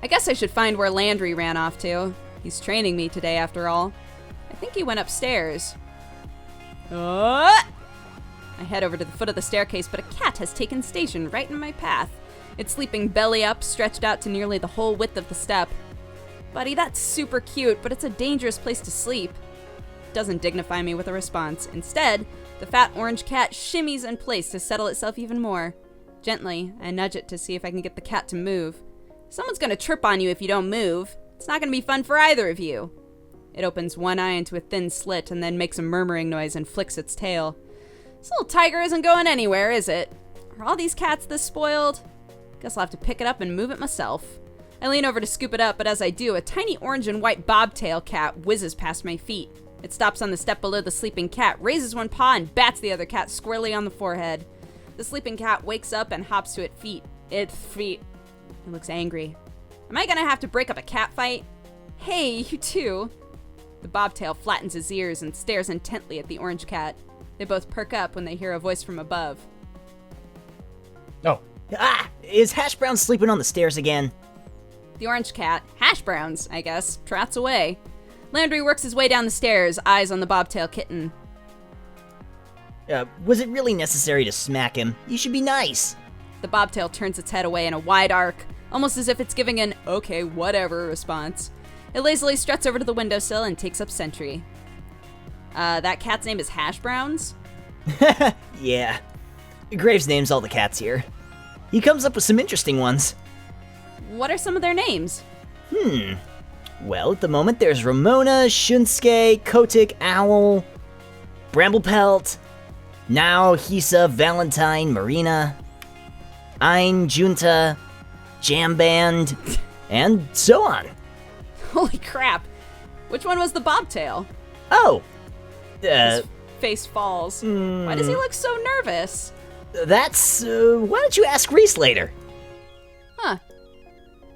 I guess I should find where Landry ran off to. He's training me today, after all. I think he went upstairs. I head over to the foot of the staircase, but a cat has taken station right in my path. It's sleeping belly up, stretched out to nearly the whole width of the step. Buddy, that's super cute, but it's a dangerous place to sleep. Doesn't dignify me with a response. Instead, the fat orange cat shimmies in place to settle itself even more. Gently, I nudge it to see if I can get the cat to move. Someone's gonna trip on you if you don't move. It's not gonna be fun for either of you. It opens one eye into a thin slit and then makes a murmuring noise and flicks its tail. This little tiger isn't going anywhere, is it? Are all these cats this spoiled? Guess I'll have to pick it up and move it myself. I lean over to scoop it up, but as I do, a tiny orange and white bobtail cat whizzes past my feet. It stops on the step below the sleeping cat, raises one paw, and bats the other cat squarely on the forehead. The sleeping cat wakes up and hops to its feet. It looks angry. Am I gonna have to break up a cat fight? Hey, you too. The bobtail flattens his ears and stares intently at the orange cat. They both perk up when they hear a voice from above. Oh. Is Hash Brown sleeping on the stairs again? The orange cat, Hash Browns, I guess, trots away. Landry works his way down the stairs, eyes on the bobtail kitten. Was it really necessary to smack him? You should be nice. The bobtail turns its head away in a wide arc, almost as if it's giving an okay, whatever response. It lazily struts over to the windowsill and takes up sentry. That cat's name is Hash Browns? Yeah. Graves names all the cats here. He comes up with some interesting ones. What are some of their names? Well, at the moment there's Ramona, Shunsuke, Kotick, Owl, Bramblepelt, Now, Hisa, Valentine, Marina, Ein, Junta, Jam Band, and so on. Holy crap. Which one was the bobtail? Oh. His face falls. Why does he look so nervous? That's, why don't you ask Reese later? Huh.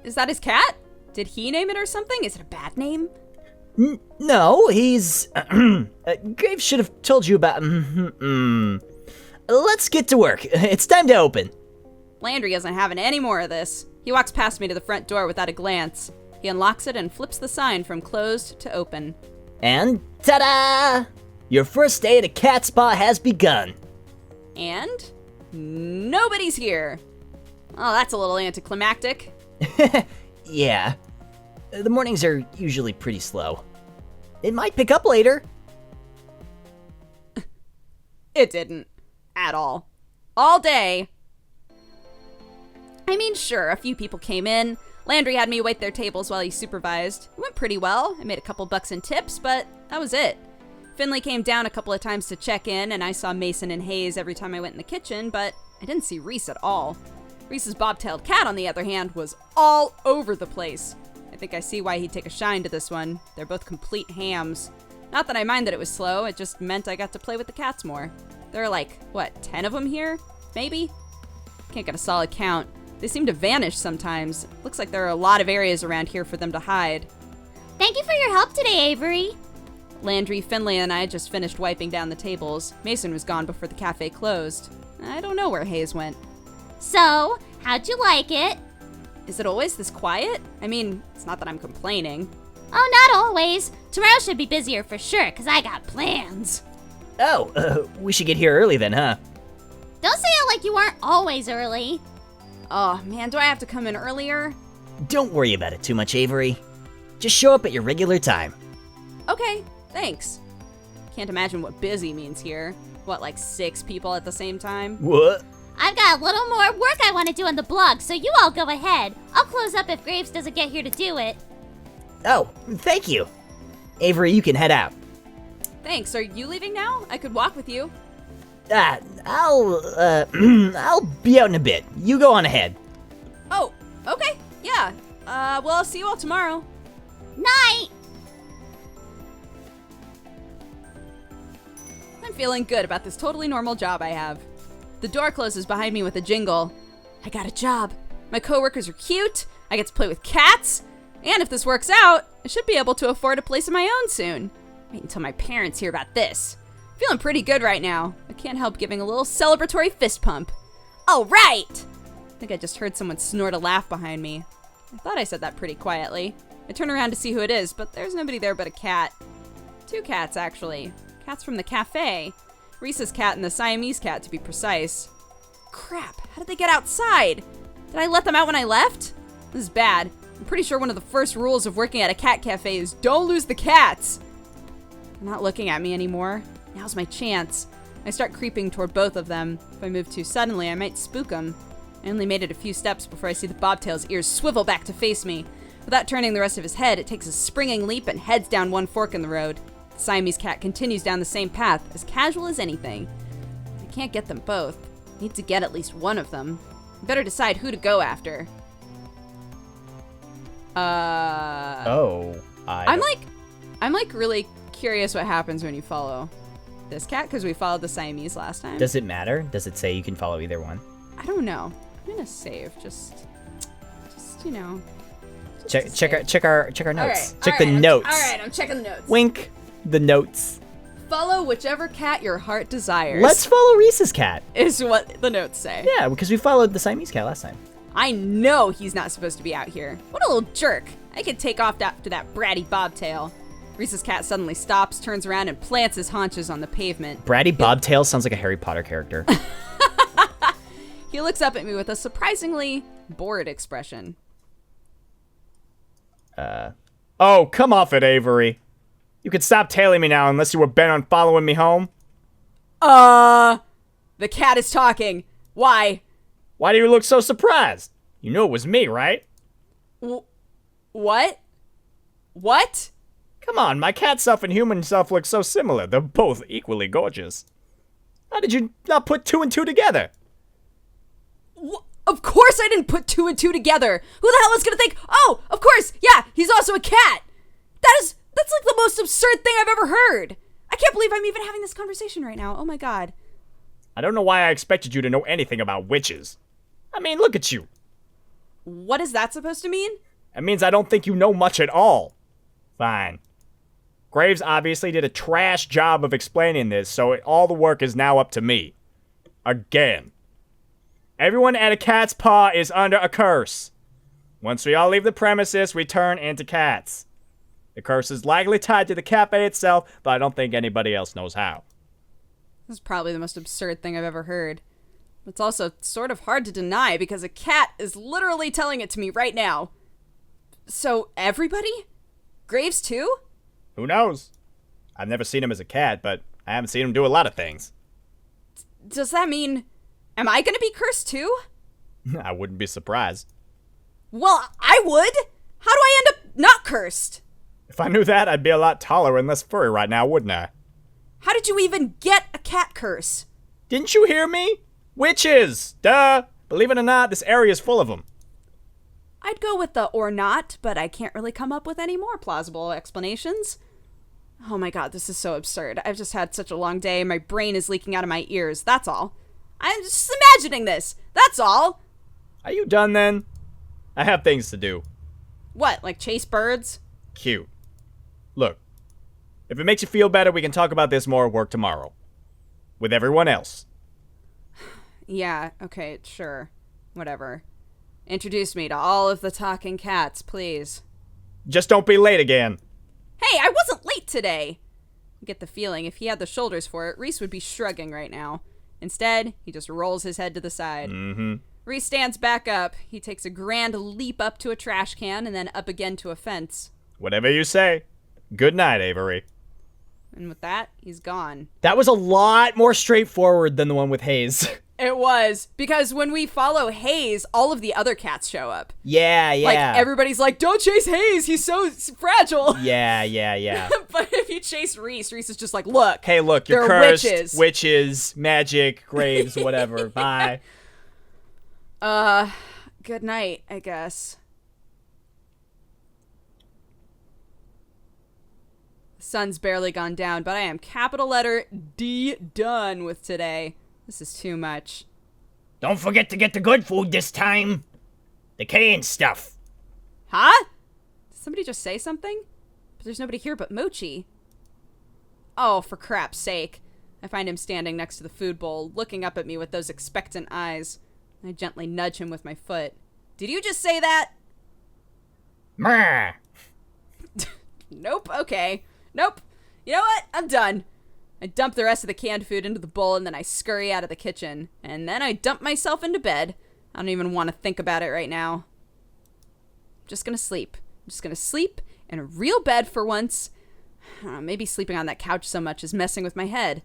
Is that his cat? Did he name it or something? Is it a bad name? No, he's... Graves should have told you about... Let's get to work. It's time to open. Landry isn't having any more of this. He walks past me to the front door without a glance. He unlocks it and flips the sign from closed to open. And ta-da! Your first day at a cat spa has begun. And nobody's here. Oh, that's a little anticlimactic. Yeah. The mornings are usually pretty slow. It might pick up later. It didn't. At all. All day. I mean, sure, a few people came in. Landry had me wait their tables while he supervised. It went pretty well. I made a couple bucks in tips, but that was it. Finley came down a couple of times to check in, and I saw Mason and Hayes every time I went in the kitchen, but I didn't see Reese at all. Reese's bobtailed cat, on the other hand, was all over the place. I think I see why he'd take a shine to this one. They're both complete hams. Not that I mind that it was slow, it just meant I got to play with the cats more. There are like, 10 of them here? Maybe? Can't get a solid count. They seem to vanish sometimes. Looks like there are a lot of areas around here for them to hide. Thank you for your help today, Avery. Landry, Finley, and I just finished wiping down the tables. Mason was gone before the cafe closed. I don't know where Hayes went. So, how'd you like it? Is it always this quiet? I mean, it's not that I'm complaining. Oh, not always. Tomorrow should be busier for sure, because I got plans. Oh, we should get here early then, huh? Don't say it like you aren't always early. Oh, man, do I have to come in earlier? Don't worry about it too much, Avery. Just show up at your regular time. Okay, thanks. Can't imagine what busy means here. What, like 6 people at the same time? What? I've got a little more work I want to do on the blog, so you all go ahead. I'll close up if Graves doesn't get here to do it. Oh, thank you. Avery, you can head out. Thanks. Are you leaving now? I could walk with you. I'll be out in a bit. You go on ahead. Oh, okay. Yeah. Well, I'll see you all tomorrow. Night! I'm feeling good about this totally normal job I have. The door closes behind me with a jingle. I got a job. My coworkers are cute. I get to play with cats. And if this works out, I should be able to afford a place of my own soon. Wait until my parents hear about this. Feeling pretty good right now. I can't help giving a little celebratory fist pump. All right! I think I just heard someone snort a laugh behind me. I thought I said that pretty quietly. I turn around to see who it is, but there's nobody there but a cat. 2 cats, actually. Cats from the cafe. Reese's cat and the Siamese cat, to be precise. Crap, how did they get outside? Did I let them out when I left? This is bad. I'm pretty sure one of the first rules of working at a cat cafe is don't lose the cats. They're not looking at me anymore. Now's my chance. I start creeping toward both of them. If I move too suddenly, I might spook them. I only made it a few steps before I see the bobtail's ears swivel back to face me. Without turning the rest of his head, it takes a springing leap and heads down one fork in the road. The Siamese cat continues down the same path, as casual as anything. I can't get them both. Need to get at least one of them. I better decide who to go after. I'm like really curious what happens when you follow this cat, because we followed the Siamese last time. Does it matter? Does it say you can follow either one? I don't know. I'm gonna save. Just you know. Check our notes. All right, check the notes. All right, I'm checking the notes. Wink. The notes. Follow whichever cat your heart desires. Let's follow Reese's cat. Is what the notes say. Yeah, because we followed the Siamese cat last time. I know he's not supposed to be out here. What a little jerk. I could take off after that bratty bobtail. Reese's cat suddenly stops, turns around, and plants his haunches on the pavement. Bratty Bobtail sounds like a Harry Potter character. He looks up at me with a surprisingly bored expression. Oh, come off it, Avery. You could stop tailing me now unless you were bent on following me home. The cat is talking. Why? Why do you look so surprised? You knew it was me, right? What? What? Come on, my cat self and human self look so similar. They're both equally gorgeous. How did you not put 2 and 2 together? Of course I didn't put 2 and 2 together. Who the hell is gonna think, oh, of course, yeah, he's also a cat. That's like the most absurd thing I've ever heard. I can't believe I'm even having this conversation right now. Oh my god. I don't know why I expected you to know anything about witches. I mean, look at you. What is that supposed to mean? It means I don't think you know much at all. Fine. Graves obviously did a trash job of explaining this, so all the work is now up to me. Again. Everyone at a cat's paw is under a curse. Once we all leave the premises, we turn into cats. The curse is likely tied to the cafe itself, but I don't think anybody else knows how. This is probably the most absurd thing I've ever heard. It's also sort of hard to deny because a cat is literally telling it to me right now. So, everybody? Graves too? Who knows? I've never seen him as a cat, but I haven't seen him do a lot of things. Does that mean... am I gonna be cursed too? I wouldn't be surprised. Well, I would! How do I end up not cursed? If I knew that, I'd be a lot taller and less furry right now, wouldn't I? How did you even get a cat curse? Didn't you hear me? Witches! Duh! Believe it or not, this area is full of them. I'd go with the or not, but I can't really come up with any more plausible explanations. Oh my god, this is so absurd. I've just had such a long day, my brain is leaking out of my ears, that's all. I'm just imagining this, that's all. Are you done then? I have things to do. What, like chase birds? Cute. Look, if it makes you feel better, we can talk about this more at work tomorrow. With everyone else. Yeah, okay, sure. Whatever. Introduce me to all of the talking cats, please. Just don't be late again. Hey, I wasn't late today! I get the feeling if he had the shoulders for it, Reese would be shrugging right now. Instead, he just rolls his head to the side. Mm-hmm. Reese stands back up. He takes a grand leap up to a trash can and then up again to a fence. Whatever you say. Good night, Avery. And with that, he's gone. That was a lot more straightforward than the one with Hayes. It was, because when we follow Hayes, all of the other cats show up. Yeah. Like, everybody's like, don't chase Hayes, he's so fragile. Yeah. But if you chase Reese, Reese is just like, look. Hey, look, you're they're cursed. Witches, magic, graves, whatever. Bye. Good night, I guess. The sun's barely gone down, but I am capital letter D done with today. This is too much. Don't forget to get the good food this time. The canned stuff. Huh? Did somebody just say something? But there's nobody here but Mochi. Oh, for crap's sake. I find him standing next to the food bowl, looking up at me with those expectant eyes. I gently nudge him with my foot. Did you just say that? Meh. Nope, okay. Nope. You know what? I'm done. I dump the rest of the canned food into the bowl and then I scurry out of the kitchen. And then I dump myself into bed. I don't even want to think about it right now. I'm just gonna sleep. I'm just gonna sleep in a real bed for once. Maybe sleeping on that couch so much is messing with my head.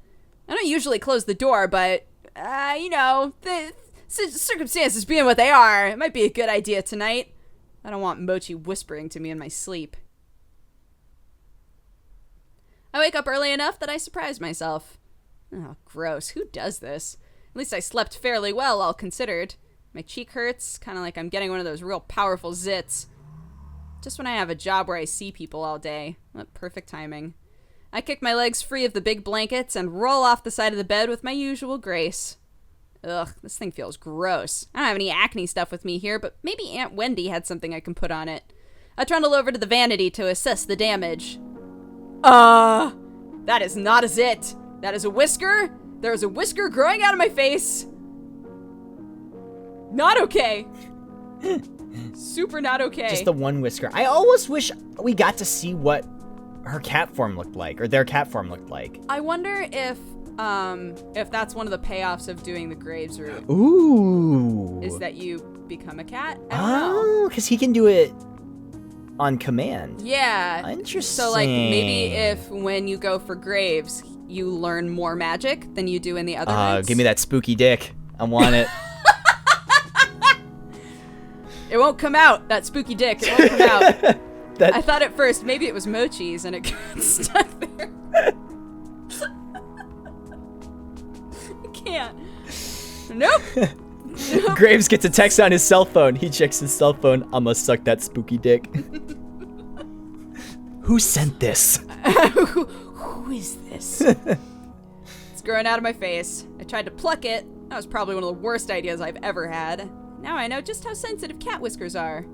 I don't usually close the door, but, the circumstances being what they are, it might be a good idea tonight. I don't want Mochi whispering to me in my sleep. I wake up early enough that I surprise myself. Oh, gross. Who does this? At least I slept fairly well, all considered. My cheek hurts, kind of like I'm getting one of those real powerful zits. Just when I have a job where I see people all day. What perfect timing. I kick my legs free of the big blankets and roll off the side of the bed with my usual grace. Ugh, this thing feels gross. I don't have any acne stuff with me here, but maybe Aunt Wendy had something I can put on it. I trundle over to the vanity to assess the damage. That is not a zit. That is a whisker. There is a whisker growing out of my face. Not okay. Super not okay. Just the one whisker. I almost wish we got to see what her cat form looked like, or their cat form looked like. I wonder if that's one of the payoffs of doing the Graves route. Ooh. Is that you become a cat? I don't know. Oh, because he can do it on command. Yeah. Interesting. So, like, maybe if when you go for Graves, you learn more magic than you do in the other ones. Give me that spooky dick. I want it. It won't come out, that spooky dick. It won't come out. I thought at first maybe it was Mochi's and it got stuck there. I can't. Nope. Graves gets a text on his cell phone. He checks his cell phone. I must suck that spooky dick. Who sent this? Who is this? It's growing out of my face. I tried to pluck it. That was probably one of the worst ideas I've ever had. Now I know just how sensitive cat whiskers are.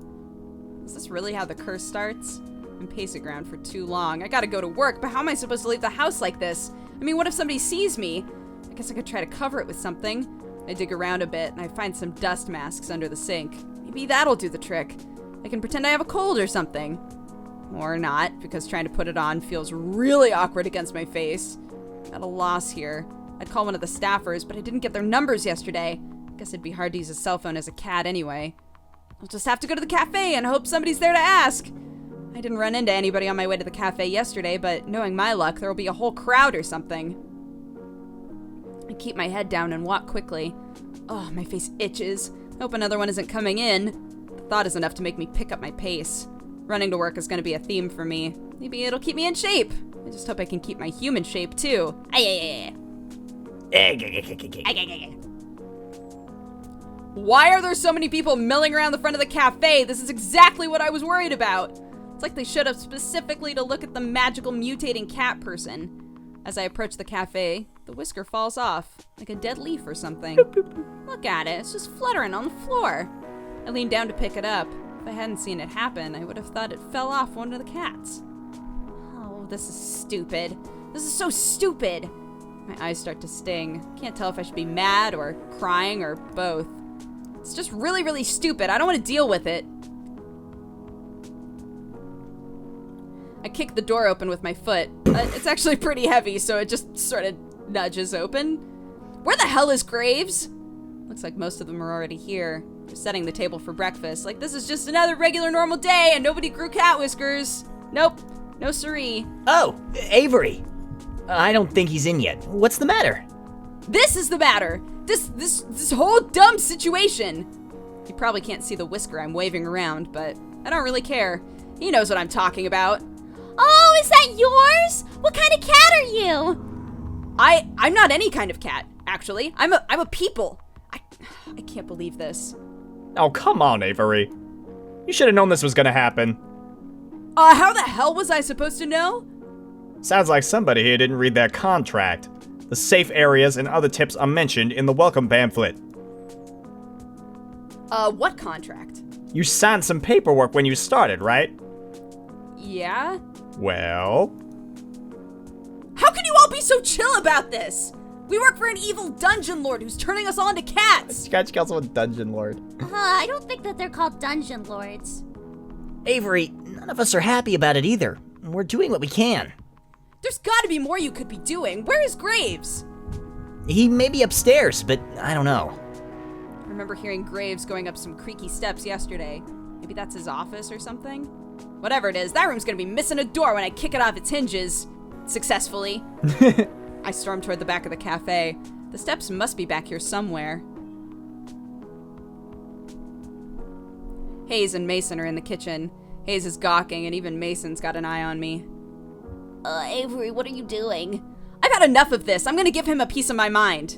Is this really how the curse starts? I've been pacing around for too long. I gotta go to work, but how am I supposed to leave the house like this? I mean, what if somebody sees me? I guess I could try to cover it with something. I dig around a bit, and I find some dust masks under the sink. Maybe that'll do the trick. I can pretend I have a cold or something. Or not, because trying to put it on feels really awkward against my face. At a loss here. I'd call one of the staffers, but I didn't get their numbers yesterday. Guess it'd be hard to use a cell phone as a cat anyway. I'll just have to go to the cafe and hope somebody's there to ask. I didn't run into anybody on my way to the cafe yesterday, but knowing my luck, there'll be a whole crowd or something. I keep my head down and walk quickly. Oh, my face itches. Hope another one isn't coming in. The thought is enough to make me pick up my pace. Running to work is going to be a theme for me. Maybe it'll keep me in shape. I just hope I can keep my human shape, too. Why are there so many people milling around the front of the cafe? This is exactly what I was worried about. It's like they showed up specifically to look at the magical mutating cat person. As I approach the cafe, the whisker falls off, like a dead leaf or something. Look at it, it's just fluttering on the floor. I lean down to pick it up. If I hadn't seen it happen, I would have thought it fell off one of the cats. Oh, this is stupid. This is so stupid. My eyes start to sting. Can't tell if I should be mad or crying or both. It's just really, really stupid. I don't want to deal with it. I kick the door open with my foot. It's actually pretty heavy, so it just sort of nudges open. Where the hell is Graves? Looks like most of them are already here. They're setting the table for breakfast. Like this is just another regular normal day and nobody grew cat whiskers. Nope. No siree. Oh, Avery. I don't think he's in yet. What's the matter? This is the matter. This whole dumb situation. You probably can't see the whisker I'm waving around, but I don't really care. He knows what I'm talking about. Oh, is that yours? What kind of cat are you? I'm not any kind of cat, actually. I'm a people. I can't believe this. Oh, come on, Avery. You should have known this was gonna happen. How the hell was I supposed to know? Sounds like somebody here didn't read their contract. The safe areas and other tips are mentioned in the welcome pamphlet. What contract? You signed some paperwork when you started, right? Yeah? Well? How can you all be so chill about this? We work for an evil dungeon lord who's turning us all into cats. Scratch Council and Dungeon Lord. I don't think that they're called dungeon lords. Avery, none of us are happy about it either. We're doing what we can. There's gotta be more you could be doing. Where is Graves? He may be upstairs, but I don't know. I remember hearing Graves going up some creaky steps yesterday. Maybe that's his office or something? Whatever it is, that room's gonna be missing a door when I kick it off its hinges. Successfully. I storm toward the back of the cafe. The steps must be back here somewhere. Hayes and Mason are in the kitchen. Hayes is gawking, and even Mason's got an eye on me. Avery, what are you doing? I've had enough of this. I'm gonna give him a piece of my mind.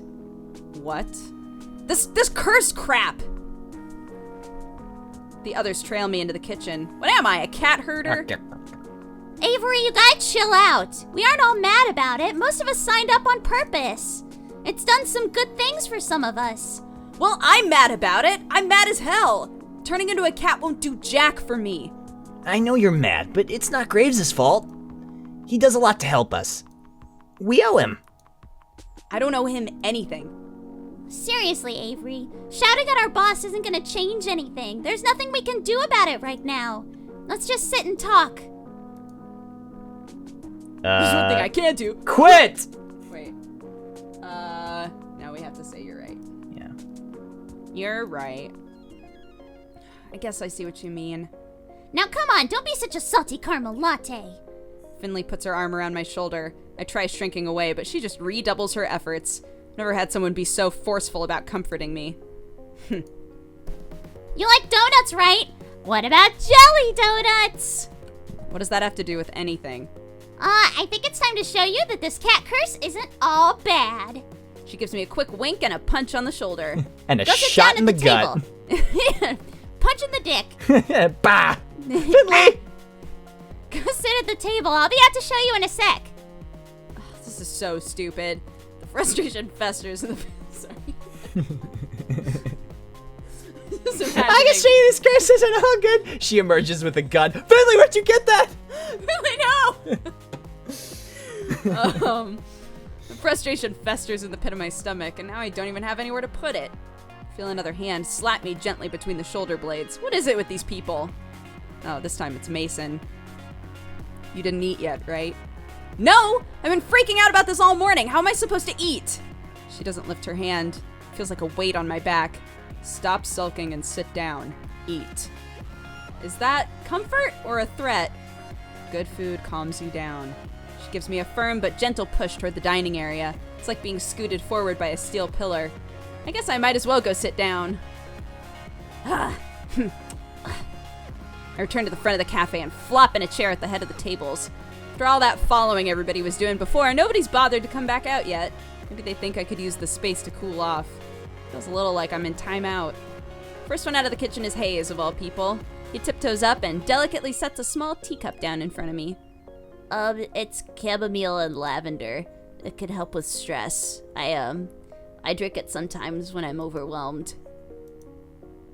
What? This cursed crap! The others trail me into the kitchen. What am I, a cat herder? Avery, you gotta chill out. We aren't all mad about it. Most of us signed up on purpose. It's done some good things for some of us. Well, I'm mad about it. I'm mad as hell. Turning into a cat won't do jack for me. I know you're mad, but it's not Graves' fault. He does a lot to help us. We owe him. I don't owe him anything. Seriously, Avery, shouting at our boss isn't gonna change anything. There's nothing we can do about it right now. Let's just sit and talk. There's one thing I can do. Quit! Wait. Now we have to say you're right. Yeah. You're right. I guess I see what you mean. Now come on, don't be such a salty caramel latte. Finley puts her arm around my shoulder. I try shrinking away, but she just redoubles her efforts. Never had someone be so forceful about comforting me. You like donuts, right? What about jelly donuts? What does that have to do with anything? I think it's time to show you that this cat curse isn't all bad. She gives me a quick wink and a punch on the shoulder. And a Go sit shot down in the at gut. table. Punch in the dick. Bah! Finley! Go sit at the table. I'll be out to show you in a sec. This is so stupid. The frustration festers in the... Sorry. Just I can imagining- see this curse isn't all good. She emerges with a gun. Finley, where'd you get that? Really, no! The frustration festers in the pit of my stomach, and now I don't even have anywhere to put it. I feel another hand slap me gently between the shoulder blades. What is it with these people? Oh, this time it's Mason. You didn't eat yet, right? No! I've been freaking out about this all morning. How am I supposed to eat? She doesn't lift her hand. Feels like a weight on my back. Stop sulking and sit down. Eat. Is that comfort or a threat? Good food calms you down. She gives me a firm but gentle push toward the dining area. It's like being scooted forward by a steel pillar. I guess I might as well go sit down. I return to the front of the cafe and flop in a chair at the head of the tables. After all that following everybody was doing before, nobody's bothered to come back out yet. Maybe they think I could use the space to cool off. Feels a little like I'm in timeout. First one out of the kitchen is Hayes, of all people. He tiptoes up and delicately sets a small teacup down in front of me. It's chamomile and lavender. It can help with stress. I drink it sometimes when I'm overwhelmed.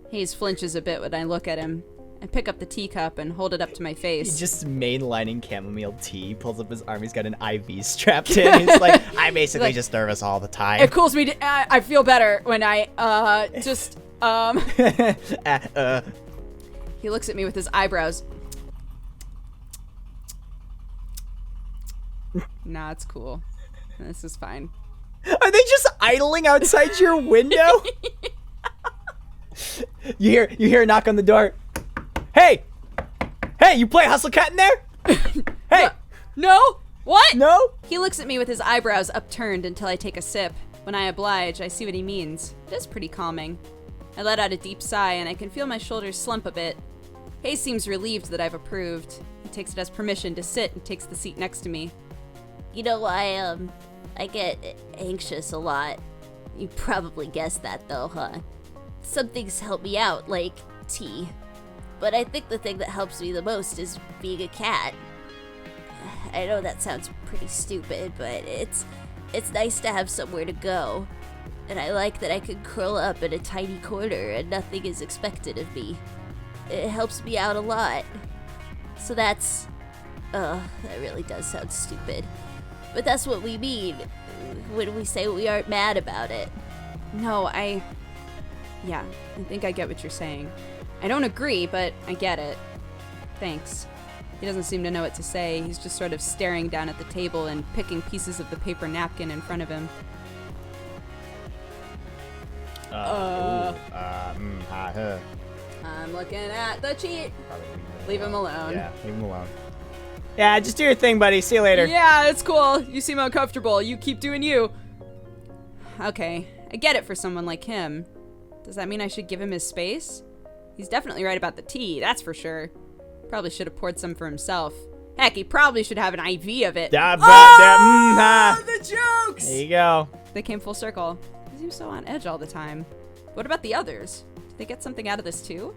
Hayes flinches a bit when I look at him. I pick up the teacup and hold it up to my face. He's just mainlining chamomile tea. Pulls up his arm. He's got an IV strapped in. He's like, I basically Like, just nervous all the time. It cools me. I feel better when I just. He looks at me with his eyebrows. Nah, it's cool. This is fine. Are they just idling outside your window? You hear a knock on the door. Hey, you play Hustle Cat in there? Hey, No? What? no? He looks at me with his eyebrows upturned until I take a sip. When I oblige, I see what he means. It is pretty calming. I let out a deep sigh, and I can feel my shoulders slump a bit. Hayes seems relieved that I've approved. He takes it as permission to sit and takes the seat next to me. You know, I get anxious a lot. You probably guessed that though, huh? Some things help me out, like tea. But I think the thing that helps me the most is being a cat. I know that sounds pretty stupid, but it's nice to have somewhere to go. And I like that I can curl up in a tiny corner and nothing is expected of me. It helps me out a lot. So that's... that really does sound stupid. But that's what we mean when we say we aren't mad about it. No, Yeah, I think I get what you're saying. I don't agree, but I get it. Thanks. He doesn't seem to know what to say. He's just sort of staring down at the table and picking pieces of the paper napkin in front of him. I'm looking at the cheat. Leave him alone. Yeah, leave him alone. Yeah, just do your thing, buddy. See you later. Yeah, it's cool. You seem uncomfortable. You keep doing you. Okay, I get it for someone like him. Does that mean I should give him his space? He's definitely right about the tea, that's for sure. Probably should have poured some for himself. Heck, he probably should have an IV of it. The jokes! There you go. They came full circle. He seems so on edge all the time. What about the others? Did they get something out of this too?